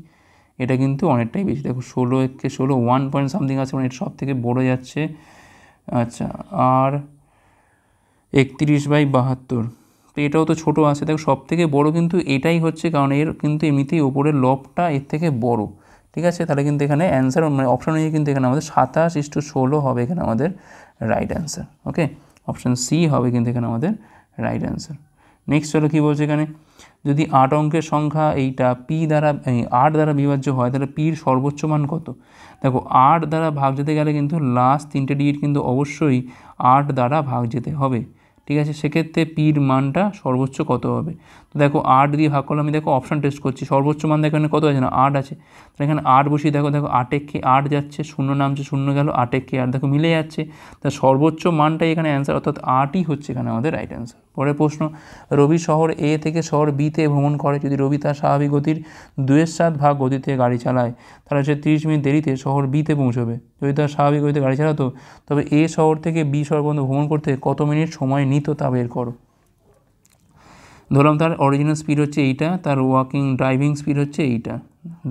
এটা কিন্তু অনেকটাই বেশি, দেখো 16 একে 16 1 পয়েন্ট সামথিং আছে, মানে এটা সব থেকে বড় যাচ্ছে। আচ্ছা, আর 31/72, তো এটাও তো ছোটো আছে, দেখো সব থেকে বড়ো কিন্তু এটাই হচ্ছে, কারণ এর কিন্তু এমনিতেই ওপরের লবটা এর থেকে বড়, ঠিক আছে। তাহলে কিন্তু এখানে অ্যান্সার মানে অপশান অনুযায়ী কিন্তু এখানে আমাদের 27:16 হবে এখানে আমাদের রাইট অ্যান্সার। ওকে, অপশান সি হবে কিন্তু এখানে আমাদের রাইট অ্যান্সার। নেক্সট চলো কী বলছে এখানে, যদি 8 অঙ্কের সংখ্যা এইটা পি দ্বারা 8 দ্বারা বিভাজ্য হয়, তাহলে পির সর্বোচ্চ মান কত। দেখো 8 দ্বারা ভাগ যেতে গেলে কিন্তু লাস্ট 3টে ডিজিট কিন্তু অবশ্যই 8 দ্বারা ভাগ যেতে হবে, ঠিক আছে। সেক্ষেত্রে পির মানটা সর্বোচ্চ কত হবে, তো দেখো 8 দিয়ে ভাগ করলে আমি দেখো অপশান টেস্ট করছি, সর্বোচ্চ মান দেখো এখানে কত আছে না 8 আছে, তাহলে এখানে 8 বসিয়ে দেখো 8 একে 8 যাচ্ছে, 0 নামছে 0 গেল, 8 একে 8 দেখো মিলে যাচ্ছে, তা সর্বোচ্চ মানটাই এখানে অ্যান্সার, অর্থাৎ 8ই হচ্ছে এখানে আমাদের রাইট অ্যান্সার। পরের প্রশ্ন, রবি শহর এ থেকে শহর বিতে ভ্রমণ করে, যদি রবি তার স্বাভাবিক গতির 2/7 ভাগ গতিতে গাড়ি চালায়, তাহলে সে 30 মিনিট দেরিতে শহর বিতে পৌঁছবে। যদি তার স্বাভাবিক গতিতে গাড়ি চালাতো, তবে এ শহর থেকে বি শহর পর্যন্ত ভ্রমণ করতে কত মিনিট সময় নিত তা বের করো। ধরলাম তার অরিজিনাল স্পিড হচ্ছে এইটা, তার ড্রাইভিং স্পিড হচ্ছে এইটা,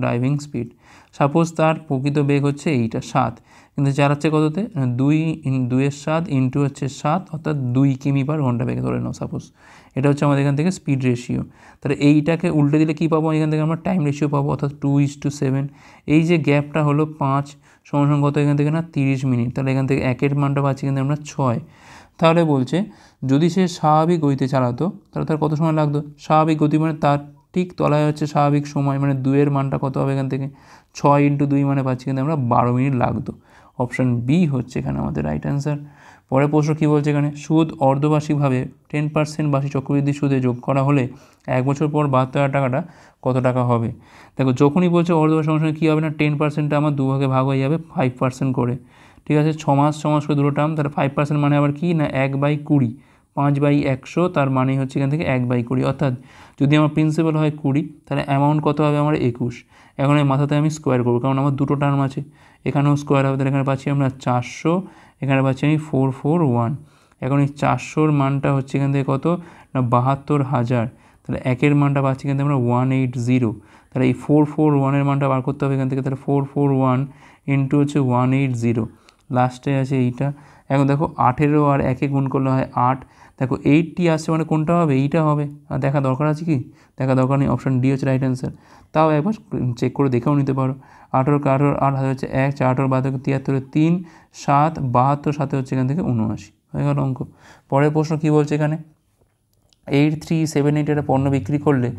ড্রাইভিং স্পিড। সাপোজ তার প্রকৃত বেগ হচ্ছে এইটা 7, কিন্তু চালাচ্ছে কততে, 2/7 ইন্টু হচ্ছে 7, অর্থাৎ 2 কিমি/ঘন্টা বেগে ধরে নাও সাপোজ, এটা হচ্ছে আমাদের এখান থেকে স্পিড রেশিও। তাহলে এইটাকে উল্টে দিলে কী পাবো, এখান থেকে আমরা টাইম রেশিও পাবো, অর্থাৎ 2:7। এই যে গ্যাপটা হলো 5 সমান কত এখান থেকে না 30 মিনিট। তাহলে এখান থেকে একের মানটা পাচ্ছি কিন্তু আমরা 6। তাহলে বলছে যদি সে স্বাভাবিক গতিতে চালাতো তাহলে তার কত সময় লাগতো। স্বাভাবিক গতি মানে তার ঠিক তলায় হচ্ছে স্বাভাবিক সময়, মানে 2-এর মানটা কত হবে এখান থেকে 6 × 2 মানে পাচ্ছি কিন্তু আমরা 12 মিনিট লাগতো। অপশান বি হচ্ছে এখানে আমাদের রাইট অ্যান্সার। পরের প্রশ্ন কী বলছে এখানে, সুদ অর্ধবার্ষিকভাবে 10% বার্ষিক চক্রবৃদ্ধি সুদে যোগ করা হলে 1 বছর পর 72,000 টাকাটা কত টাকা হবে। দেখো যখনই বলছে অর্ধবার্ষিক সঙ্গে কী হবে না 10%টা আমার দুভাগে ভাগ হয়ে যাবে 5% করে, ঠিক আছে। 6 মাস করে দুটো টার্ম, তাহলে 5% মানে আবার কি না 1/20, 5/100, তার মানে হচ্ছে এখান থেকে 1/20, অর্থাৎ যদি আমার প্রিন্সিপাল হয় 20 তাহলে অ্যামাউন্ট কত হবে আমার 21। এখন এই মাথাতে আমি স্কোয়ার করবো কারণ আমার দুটো টার্ম আছে, এখানেও স্কোয়ার হবে, তাহলে এখানে পাচ্ছি আমরা 400, এখানে পাচ্ছি আমি 441। এখন এই 400-র মানটা হচ্ছে এখান থেকে কত না 72,000, তাহলে একের মানটা পাচ্ছি কিন্তু আমরা 180। তাহলে এই 441-এর মানটা বার করতে হবে এখান থেকে, তাহলে 441 ইন্টু হচ্ছে 180, লাস্টে আছে এইটা। এখন দেখো 18 আর 1 গুণ করলে হয় 8, দেখো 80 আসছে মানে কোনটা হবে, এইটা হবে। আর দেখা দরকার আছে কি, দেখা দরকার নেই, অপশান ডি হচ্ছে রাইট অ্যান্সার। তাও একবার চেক করে দেখেও নিতে পারো। 18 8 হাতে হচ্ছে 1, 4 12 73 3 7 72, সাথে হচ্ছে এখান থেকে 79 হয়ে গেল অঙ্ক। পরের প্রশ্ন কী বলছে এখানে, 8378 একটা পণ্য বিক্রি করলে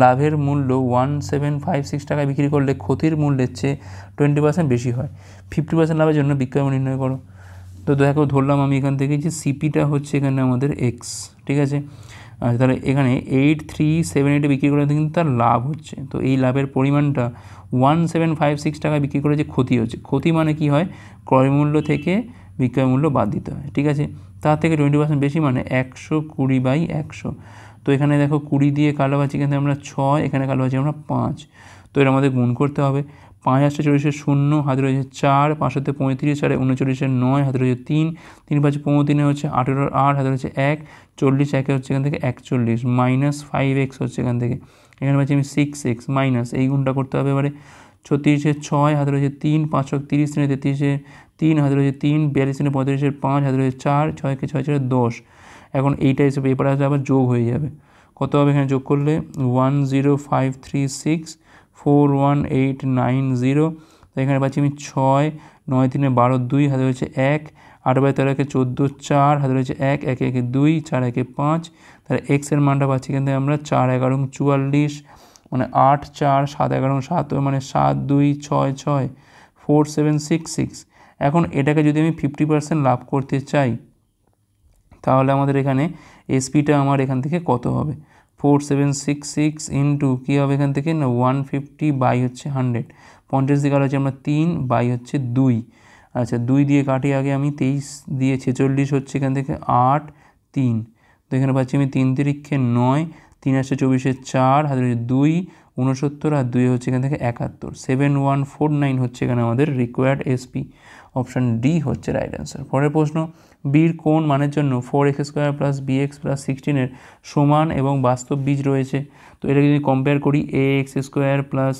লাভের মূল্য 1756 টাকায় বিক্রি করলে ক্ষতির মূল্যের চেয়ে 20% বেশি হয়। 50% লাভের জন্য বিক্রয় মূল্য নির্ণয় করো। তো দেখো ধরলাম আমি এখান থেকে যে সিপিটা হচ্ছে এখানে আমাদের এক্স, ঠিক আছে। আর তাহলে এখানে 8378 বিক্রি করে কিন্তু তার লাভ হচ্ছে, তো এই লাভের পরিমাণটা 1756 টাকায় বিক্রি করে যে ক্ষতি হচ্ছে, ক্ষতি মানে কি হয় ক্রয় মূল্য থেকে বিক্রয় মূল্য বাদ দিতে হয়, ঠিক আছে। তার থেকে 20% বেশি মানে 120/100। তো এখানে দেখো 20 দিয়ে কালো পাচ্ছি কিন্তু আমরা 6, এখানে কালো পাচ্ছি আমরা 5, তো এটা আমাদের গুণ করতে হবে। 5 আসছে 40 0, হাতে রয়েছে 4, 5 হাতে 35, 4 39 9, হাতে রয়েছে 3, 3 5 15 হচ্ছে 18 8, হাতে রয়েছে 1, 40 1 হচ্ছে এখান থেকে 41, মাইনাস 5x হচ্ছে এখান থেকে, এখানে পাচ্ছি আমি 6x, মাইনাস এই গুণটা করতে হবে এবারে। 36 6, হাতে রয়েছে 3, 5 30, 33 3, হাতে রয়েছে 3, 42 35 5, হাতে রয়েছে 4, 6 6 4 10। এখন এইটা হিসেবে এরপরে আসলে আবার যোগ হয়ে যাবে, কত হবে এখানে যোগ করলে 10536 41890। তো এখানে পাচ্ছি আমি 6, 9 3 12 2, হাতে রয়েছে 1, 8 বাই 13 14 4, হাতে রয়েছে 1 1 1 2, 4 1 5। তাহলে এক্সের মানটা পাচ্ছি কিন্তু আমরা 4 11 44, মানে 8 4 7 11 7, মানে 7 2 6 6 4766। এখন এটাকে যদি আমি 50% লাভ করতে চাই তাহলে আমাদের এখানে এসপিটা আমার এখান থেকে কত হবে, 4766 ইন্টু কী হবে এখান থেকে না 150 বাই হচ্ছে 100, 50 দিয়ে কাটা হচ্ছে আমরা 3 বাই হচ্ছে 2। আচ্ছা 2 দিয়ে কাটি আগে আমি, 23 দিয়ে 46 হচ্ছে এখান থেকে 8 3, তো এখানে পাচ্ছি আমি 3 তিরিক্ষে 9, 3 আসছে 24 4, হাতে 2 69, আর 2 হচ্ছে এখান থেকে 71, 7149 হচ্ছে এখানে আমাদের রিকোয়ার্ড এসপি। অপশান ডি হচ্ছে রাইট অ্যান্সার। পরের প্রশ্ন, বির কোন মানের জন্য 4x² + bx + 16 সমান এবং বাস্তব বীজ রয়েছে। তো এটা যদি কম্পেয়ার করি ax² plus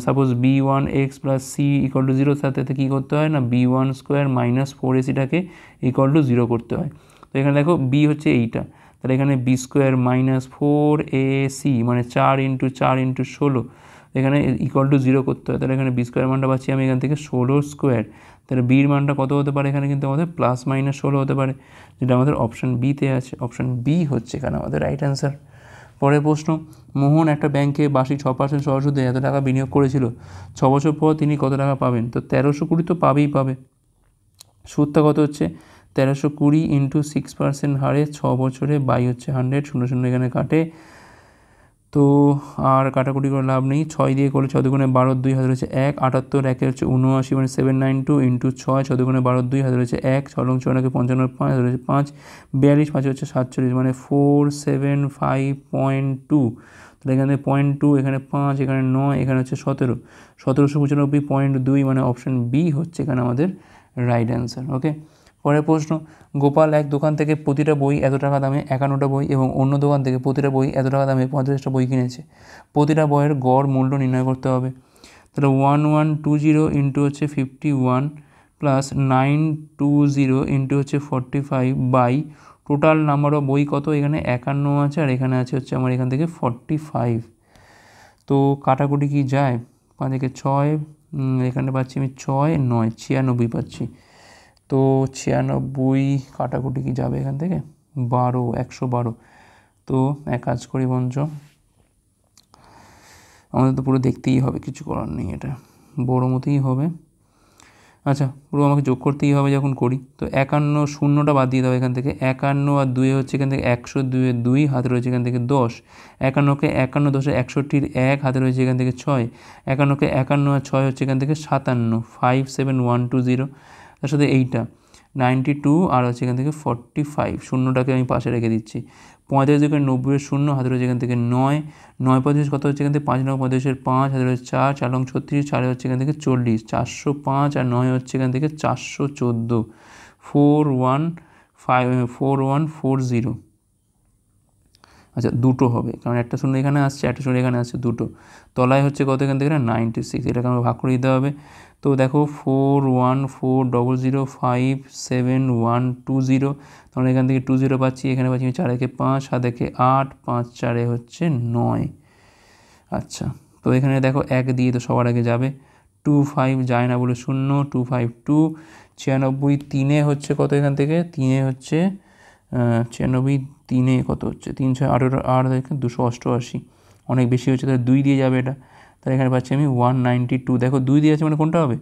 suppose b1x + c = 0, সাথে কী করতে হয় না b1² - 4ac = 0 করতে হয়। তো এখানে দেখো b হচ্ছে এইটা, তাহলে এখানে b² - 4ac মানে 4 × 4 × 16, এখানে = 0 করতে হয়। তাহলে এখানে b² মানটা পাচ্ছি আমি এখান থেকে 16², তাহলে বির মানটা কত হতে পারে এখানে কিন্তু আমাদের +-16 হতে পারে, যেটা আমাদের অপশান বিতে আছে। অপশান বি হচ্ছে এখানে আমাদের রাইট অ্যান্সার। পরের প্রশ্ন, মোহন একটা ব্যাংকে বার্ষিক 6% সহ সুদে এত টাকা বিনিয়োগ করেছিল, 6 বছর পর তিনি কত টাকা পাবেন। তো 1320 তো পাবে, সুদটা কত হচ্ছে 1320 × 6% হারে 6 বছরে বাই হচ্ছে 100, 0 0 এখানে কাটে, তো আর কাটাকুটি করে লাভ নেই। 6 দিয়ে করলে 6 দুগুণে 12 2, হাতে রয়েছে 1, 78 1 হচ্ছে 79 মানে 792 × 6, 6 দুগুণে 12 2, হাতে রয়েছে 1, 6 লং 6 55 5, হাতে রয়েছে 5, 42 5 হচ্ছে 47 মানে 475.2। তাহলে এখানে 0.2, এখানে 5, এখানে 9, এখানে হচ্ছে 17, 1795.2 মানে অপশান বি হচ্ছে এখানে আমাদের রাইট অ্যান্সার। ওকে, পরের প্রশ্ন, গোপাল এক দোকান থেকে প্রতিটা বই এত টাকা দামে 51টা বই এবং অন্য দোকান থেকে প্রতিটা বই এত টাকা দামে 45টা বই কিনেছে, প্রতিটা বইয়ের গড় মূল্য নির্ণয় করতে হবে। তাহলে 1120 ইন্টু হচ্ছে 51 + 920 ইন্টু হচ্ছে 45 বাই টোটাল নাম্বার অফ বই কত, এখানে 51 আছে, আর এখানে আছে হচ্ছে আমার এখান থেকে 45। তো কাটাকুটি কি যায়, 5 থেকে 6, এখানে পাচ্ছি আমি 6, 9, 96 পাচ্ছি। তো 96 কাটাকুটি কি যাবে এখান থেকে, 12, 112। তো এক কাজ করি বঞ্চ, আমাদের তো পুরো দেখতেই হবে, কিছু করার নেই, এটা বড় মতোই হবে। আচ্ছা, পুরো আমাকে যোগ করতেই হবে যখন করি। তো 51, শূন্যটা বাদ দিয়ে দেবো এখান থেকে, 51 আর 2 হচ্ছে এখান থেকে 102, 2 হাতে রয়েছে এখান থেকে 10, 51কে 51, 10 61, 1 হাতে রয়েছে এখান থেকে 6, 51কে 51 আর 6 হচ্ছে এখান থেকে 57, 57120, তার সাথে এইটা 92 আর হচ্ছে এখান থেকে 45, শূন্যটাকে আমি পাশে রেখে দিচ্ছি। 45 থেকে 90 শূন্য হাতে রয়েছে এখান থেকে 9, 9 35 কত হচ্ছে এখান থেকে 5 9 35 5 হাতে রয়েছে 4, 4 লং 36, 4 হচ্ছে এখান থেকে 40, 405 আর 9 হচ্ছে এখান থেকে 414, 4140। আচ্ছা, দুটো হবে, কারণ একটা শূন্য এখানে আসছে, একটা শূন্য এখানে আসছে, দুটো। তলায় হচ্ছে কত এখান থেকে, 96, এটাকে আমরা ভাগ করে দিতে হবে। তো দেখো 4140057120, তখন এখান থেকে 20 পাচ্ছি, এখানে পাচ্ছি 4 একে 5, 7 একে 8, 5 4 হচ্ছে 9। আচ্ছা, তো এখানে দেখো 1 দিয়ে তো সবার আগে যাবে, 25 যায় না বলে 0, 252, 96 3 হচ্ছে কত এখান থেকে, 3 হচ্ছে 96 3 কত হচ্ছে, 3 6 18 8 দেখে 288, অনেক বেশি হচ্ছে, তাহলে 2 দিয়ে যাবে এটা। তাহলে এখানে পাচ্ছি আমি 192, দেখো 2 দিয়ে আছে মানে কোনটা হবে,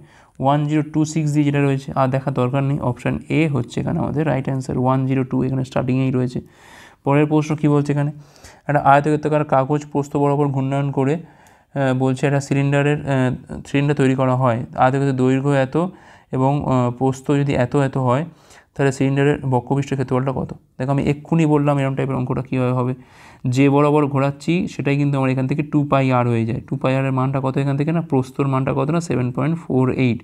1026 দিয়ে যেটা রয়েছে, আর দেখার দরকার নেই, অপশান এ হচ্ছে এখানে আমাদের রাইট অ্যান্সার, 102 এখানে স্টার্টিংয়েই রয়েছে। পরের প্রশ্ন কী বলছে এখানে, একটা আয়তক্ষেত্রাকার কাগজ প্রস্থ বরাবর ঘূর্ণায়ন করে বলছে একটা সিলিন্ডার তৈরি করা হয়, আয়তক্ষেত্রের দৈর্ঘ্য এত এবং প্রস্থ যদি এত এত হয়, তাহলে সিলিন্ডারের বক্ষপৃষ্ঠের ক্ষেত্রফলটা কত। দেখো আমি এক্ষুনি বললাম এরকম টাইপের অঙ্কটা কীভাবে হবে, যে বরাবর ঘোরাচ্ছি সেটাই কিন্তু আমার এখান থেকে 2πr হয়ে যায়। 2πr এর মানটা কত এখান থেকে, না প্রস্থর মানটা কত, না 7.48,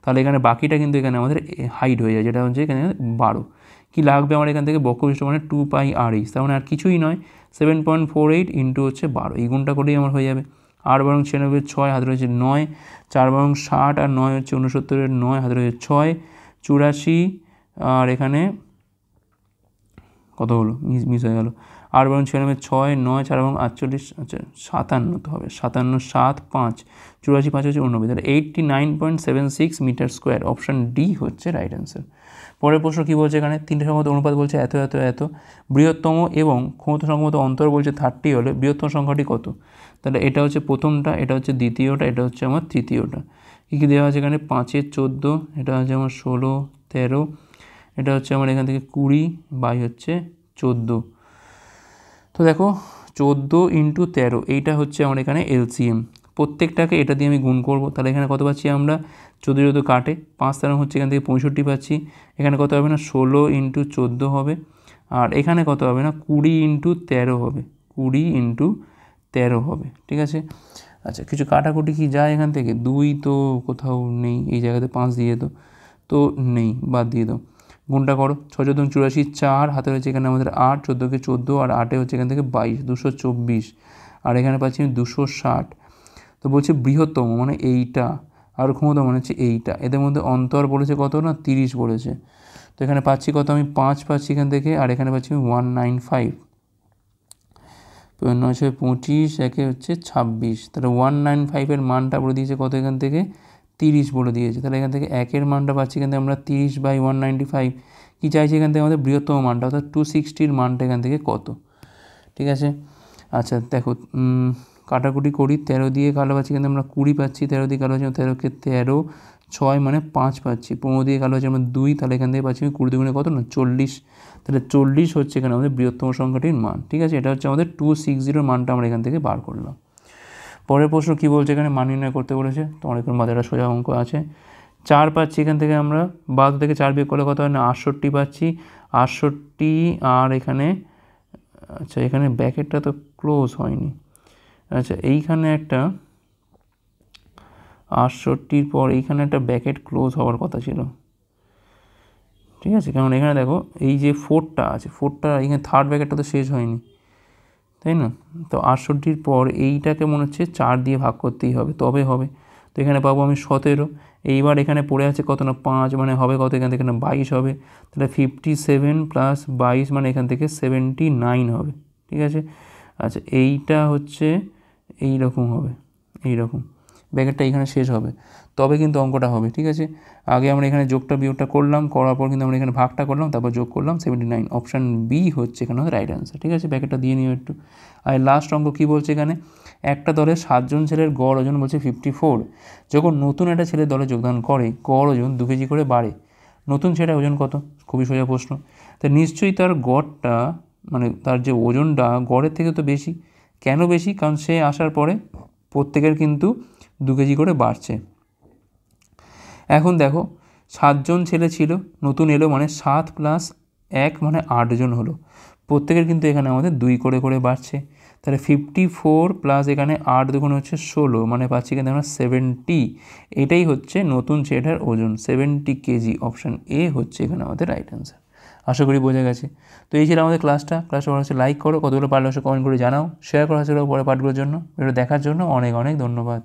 তাহলে এখানে বাকিটা কিন্তু এখানে আমাদের হাইট হয়ে যায়, যেটা হচ্ছে এখানে 12। কী লাগবে আমার এখান থেকে, বক্ষপৃষ্ঠ মানে 2πr/h, তার মানে আর কিছুই নয়, 7.48 ইন্টু হচ্ছে 12, এই গুণটা করেই আমার হয়ে যাবে। 8 বারং 96, 6 হাতে রয়েছে 9, 4 বারং 60 আর 9 হচ্ছে 69, 9 হাতে রয়েছে 6, 84, আর এখানে কত হলো, মিস হয়ে গেল, 8 বারং 96, 6 9 4 বারং 48, আচ্ছা 57 তো হবে, 57 7 5, 84 5 হচ্ছে 89, তাহলে 89.76 মিটার স্কোয়ার, অপশান ডি হচ্ছে রাইট অ্যান্সার। পরের প্রশ্ন কী বলছে, এখানে 3টে সংখ্যাগত অনুপাত বলছে এত এত এত, বৃহত্তম এবং ক্ষমতা সংখ্যাগত অন্তর বলছে 30 হলে বৃহত্তম সংখ্যাটি কত। তাহলে এটা হচ্ছে প্রথমটা, এটা হচ্ছে দ্বিতীয়টা, এটা হচ্ছে আমার তৃতীয়টা। কী কী দেওয়া আছে এখানে, 5 14, এটা হচ্ছে আমার 16 13, এটা হচ্ছে আমার এখান থেকে 20 বাই হচ্ছে 14। তো দেখো 14 ইন্টু 13, এইটা হচ্ছে আমার এখানে এলসিএম, প্রত্যেকটাকে এটা দিয়ে আমি গুণ করবো, তাহলে এখানে কত পাচ্ছি আমরা, 14 কাটে 5 13 হচ্ছে এখান থেকে 65 পাচ্ছি, এখানে কত হবে না 16 ইন্টু 14 হবে, আর এখানে কত হবে না 20 ইন্টু 13 হবে, 20 ইন্টু 13 হবে, ঠিক আছে। আচ্ছা, কিছু কাটাকুটি কি যায় এখান থেকে, 2 তো কোথাও নেই, এই জায়গাতে 5 দিয়ে তো নেই, বাদ দিয়ে দাও, গুণটা করো, 6 14 84, 4 হাতে রয়েছে এখানে আমাদের 8, 14কে 14 আর 8 হচ্ছে এখান থেকে 22, 224, আর এখানে পাচ্ছি আমি 260। তো বলছে বৃহত্তম মানে এইটা, আর ক্ষমতা মানে হচ্ছে এইটা, এদের মধ্যে অন্তর বলেছে কত না 30 বলেছে, তো এখানে পাচ্ছি কত, আমি 5 পাচ্ছি এখান থেকে, আর এখানে পাচ্ছি আমি 195, 9 25, একে হচ্ছে 26, তাহলে 195 এর মানটা বলে দিয়েছে কত এখান থেকে 30 বলে দিয়েছে, তাহলে এখান থেকে একের মানটা পাচ্ছি এখান থেকে আমরা 30/195, কী চাইছি এখান থেকে আমাদের বৃহত্তম মানটা, অর্থাৎ 260 মানটা এখান থেকে কত, ঠিক আছে। আচ্ছা দেখো কাটাকুটি করি, 13 দিয়ে কালো পাচ্ছি কিন্তু আমরা 20 পাচ্ছি, 13 দিয়ে কালো হচ্ছে 13কে 13, 6 মানে 5 পাচ্ছি, 15 দিয়ে কালো হচ্ছে আমরা 2, তাহলে এখান থেকে পাচ্ছি 20 দুগুণে কত না 40, তাহলে 40 হচ্ছে এখানে আমাদের বৃহত্তম সংখ্যাটির মান, ঠিক আছে। এটা হচ্ছে আমাদের 260 মানটা আমরা এখান থেকে বার করলাম। পরের প্রশ্ন কী বলছে, এখানে মান নির্ণয় করতে বলেছে, তো অনেকক্ষণ বাদে একটা সোজা অঙ্ক আছে, 4 পাচ্ছি এখান থেকে আমরা, 12 থেকে 4 বিয়োগ করলে কত হয় না 68 পাচ্ছি, 68, আর এখানে আচ্ছা এখানে ব্র্যাকেটটা তো ক্লোজ হয়নি, আচ্ছা এইখানে একটা 68 পর এইখানে একটা ব্র্যাকেট ক্লোজ হওয়ার কথা ছিল, ঠিক আছে, কারণ এখানে দেখো এই যে 4টা আছে, 4টা এখানে থার্ড ব্র্যাকেটটা তো শেষ হয়নি, তাই না। তো 68 পর এইটাকে মনে হচ্ছে 4 দিয়ে ভাগ করতেই হবে, তবে হবে। তো এখানে পাবো আমি 17, এইবার এখানে পড়ে আছে কত না 5, মানে হবে কত এখান থেকে না 22 হবে। তাহলে 57 প্লাস 22 মানে এখান থেকে 79 হবে, ঠিক আছে। আচ্ছা এইটা হচ্ছে এইরকম হবে, এইরকম ব্র্যাকেটটা এখানে শেষ হবে, তবে কিন্তু অঙ্কটা হবে, ঠিক আছে। আগে আমরা এখানে যোগটা বিয়োগটা করলাম, করার পর কিন্তু আমরা এখানে ভাগটা করলাম, তারপর যোগ করলাম 79। অপশান বি হচ্ছে এখানে রাইট অ্যান্সার, ঠিক আছে। ব্র্যাকেটটা দিয়ে নিও একটু। আর লাস্ট অঙ্ক কী বলছে এখানে, একটা দলের 7 জন ছেলের গড় ওজন বলছে 54। যখন নতুন একটা ছেলে দলে যোগদান করে গড় ওজন 2 কেজি করে বাড়ে, নতুন ছেলের ওজন কত? খুবই সোজা প্রশ্ন। তো নিশ্চয়ই তার গড়টা মানে তার যে ওজনটা গড়ের থেকে তো বেশি। কেন বেশি? কারণ সে আসার পরে প্রত্যেকের কিন্তু 2 কেজি করে বাড়ছে। এখন দেখো 7 জন ছেলে ছিল, নতুন এলো মানে 7 প্লাস 1 মানে 8 জন হলো, প্রত্যেকের কিন্তু এখানে আমাদের 2 করে করে বাড়ছে। তাহলে 54 প্লাস এখানে 8 দুগুণে হচ্ছে 16, মানে পাচ্ছি কিন্তু আমরা 70। এটাই হচ্ছে নতুন ছেলেটার ওজন, 70 কেজি। অপশান এ হচ্ছে এখানে আমাদের রাইট অ্যান্সার। আশা করি বোঝা গেছে। তো এই ছিল আমাদের ক্লাসটা ভালো হচ্ছে লাইক করো, কতগুলো পারলে অবশ্যই কমেন্ট করে জানাও, শেয়ার করা হচ্ছে পরে পাঠগুলোর জন্য। এটা দেখার জন্য অনেক অনেক ধন্যবাদ।